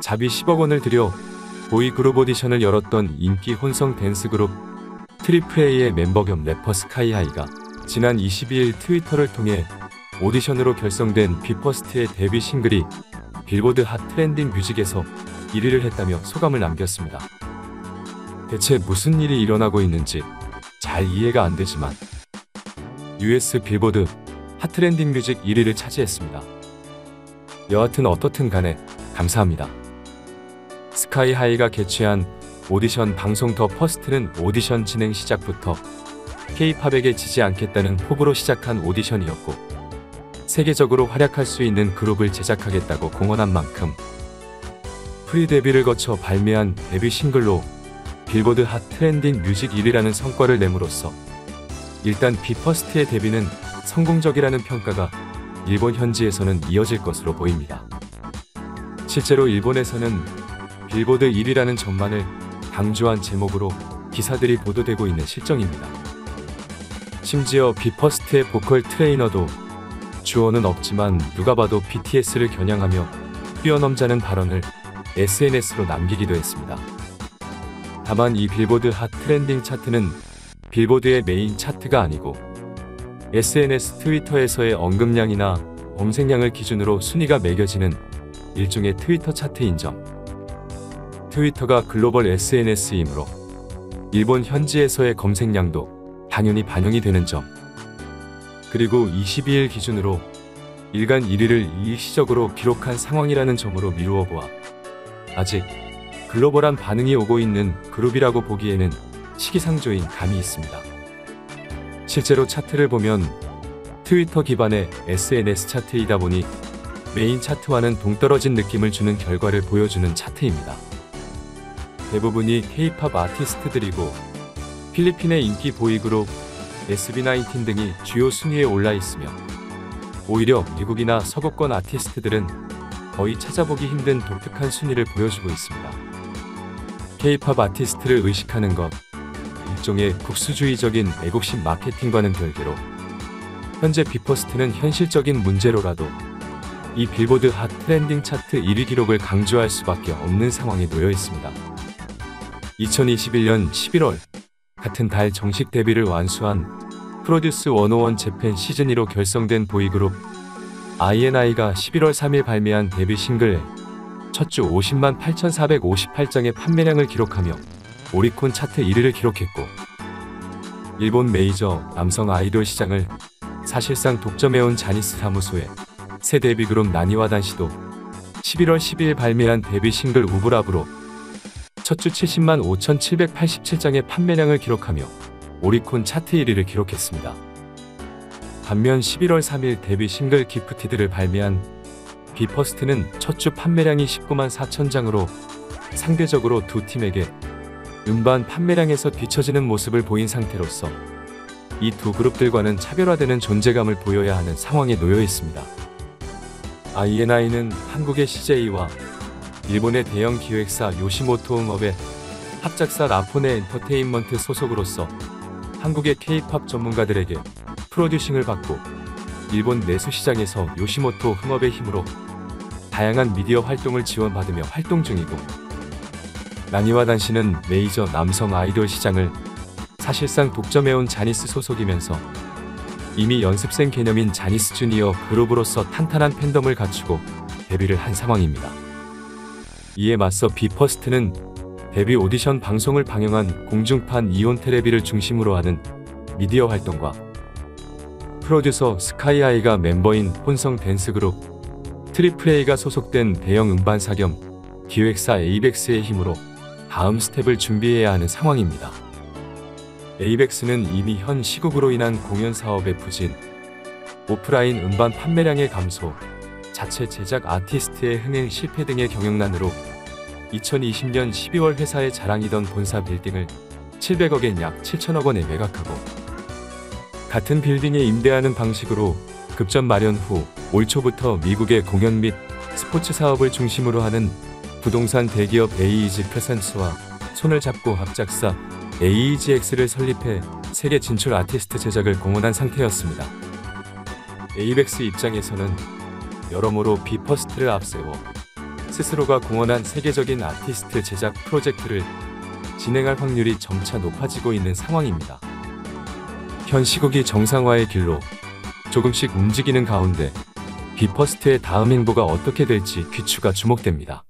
자비 10억 원을 들여 보이그룹 오디션을 열었던 인기 혼성 댄스그룹 트리플 A의 멤버 겸 래퍼 스카이하이가 지난 22일 트위터를 통해 오디션으로 결성된 비퍼스트의 데뷔 싱글이 빌보드 핫 트렌딩 뮤직에서 1위를 했다며 소감을 남겼습니다. 대체 무슨 일이 일어나고 있는지 잘 이해가 안 되지만 US 빌보드 핫 트렌딩 뮤직 1위를 차지했습니다. 여하튼 어떻든 간에 감사합니다. 스카이하이가 개최한 오디션 방송 더 퍼스트는 오디션 진행 시작부터 K-팝에게 지지 않겠다는 포부로 시작한 오디션이었고 세계적으로 활약할 수 있는 그룹을 제작하겠다고 공언한 만큼 프리 데뷔를 거쳐 발매한 데뷔 싱글로 빌보드 핫 트렌딩 뮤직 1위라는 성과를 내므로써 일단 비퍼스트의 데뷔는 성공적이라는 평가가 일본 현지에서는 이어질 것으로 보입니다. 실제로 일본에서는 빌보드 1위라는 점만을 강조한 제목으로 기사들이 보도되고 있는 실정입니다. 심지어 비퍼스트의 보컬 트레이너도 주어는 없지만 누가 봐도 BTS를 겨냥하며 뛰어넘자는 발언을 SNS로 남기기도 했습니다. 다만 이 빌보드 핫 트렌딩 차트는 빌보드의 메인 차트가 아니고 SNS 트위터에서의 언급량이나 검색량을 기준으로 순위가 매겨지는 일종의 트위터 차트인 점. 트위터가 글로벌 SNS이므로 일본 현지에서의 검색량도 당연히 반영이 되는 점. 그리고 22일 기준으로 일간 1위를 일시적으로 기록한 상황이라는 점으로 미루어 보아 아직 글로벌한 반응이 오고 있는 그룹이라고 보기에는 시기상조인 감이 있습니다. 실제로 차트를 보면 트위터 기반의 SNS 차트이다 보니 메인 차트와는 동떨어진 느낌을 주는 결과를 보여주는 차트입니다. 대부분이 K-팝 아티스트들이고 필리핀의 인기 보이그룹 SB19 등이 주요 순위에 올라 있으며 오히려 미국이나 서구권 아티스트들은 거의 찾아보기 힘든 독특한 순위를 보여주고 있습니다. K-팝 아티스트를 의식하는 것, 일종의 국수주의적인 애국심 마케팅과는 별개로 현재 비퍼스트는 현실적인 문제로라도 이 빌보드 핫 트렌딩 차트 1위 기록을 강조할 수밖에 없는 상황에 놓여 있습니다. 2021년 11월 같은 달 정식 데뷔를 완수한 프로듀스 101 재팬 시즌2로 결성된 보이그룹 INI가 11월 3일 발매한 데뷔 싱글 첫 주 50만 8,458장의 판매량을 기록하며 오리콘 차트 1위를 기록했고 일본 메이저 남성 아이돌 시장을 사실상 독점해온 자니스 사무소의 새 데뷔 그룹 나니와단시도 11월 12일 발매한 데뷔 싱글 우브라브로 첫 주 70만 5,787장의 판매량을 기록하며 오리콘 차트 1위를 기록했습니다. 반면 11월 3일 데뷔 싱글 기프티드를 발매한 비퍼스트는 첫 주 판매량이 19만 4천장으로 상대적으로 두 팀에게 음반 판매량에서 뒤처지는 모습을 보인 상태로서 이 두 그룹들과는 차별화되는 존재감을 보여야 하는 상황에 놓여 있습니다. INI는 한국의 CJ와 일본의 대형 기획사 요시모토 음업의 합작사 라포네 엔터테인먼트 소속으로서 한국의 K-팝 전문가들에게 프로듀싱을 받고 일본 내수 시장에서 요시모토 음업의 힘으로 다양한 미디어 활동을 지원받으며 활동 중이고 나니와단시는 메이저 남성 아이돌 시장을 사실상 독점해온 자니스 소속이면서 이미 연습생 개념인 자니스 주니어 그룹으로서 탄탄한 팬덤을 갖추고 데뷔를 한 상황입니다. 이에 맞서 비퍼스트는 데뷔 오디션 방송을 방영한 공중판 이온 테레비를 중심으로 하는 미디어 활동과 프로듀서 스카이하이가 멤버인 혼성 댄스그룹 트리플 A가 소속된 대형 음반사 겸 기획사 에이벡스의 힘으로 다음 스텝을 준비해야 하는 상황입니다. 에이벡스는 이미 현 시국으로 인한 공연 사업의 부진, 오프라인 음반 판매량의 감소, 자체 제작 아티스트의 흥행 실패 등의 경영난으로 2020년 12월 회사의 자랑이던 본사 빌딩을 700억엔 약 7천억 원에 매각하고 같은 빌딩에 임대하는 방식으로 급전 마련 후 올 초부터 미국의 공연 및 스포츠 사업을 중심으로 하는 부동산 대기업 AEG 프레젠스와 손을 잡고 합작사 AEGX를 설립해 세계 진출 아티스트 제작을 공언한 상태였습니다. 에이벡스 입장에서는 여러모로 비퍼스트를 앞세워 스스로가 공헌한 세계적인 아티스트 제작 프로젝트를 진행할 확률이 점차 높아지고 있는 상황입니다. 현 시국이 정상화의 길로 조금씩 움직이는 가운데 비퍼스트의 다음 행보가 어떻게 될지 귀추가 주목됩니다.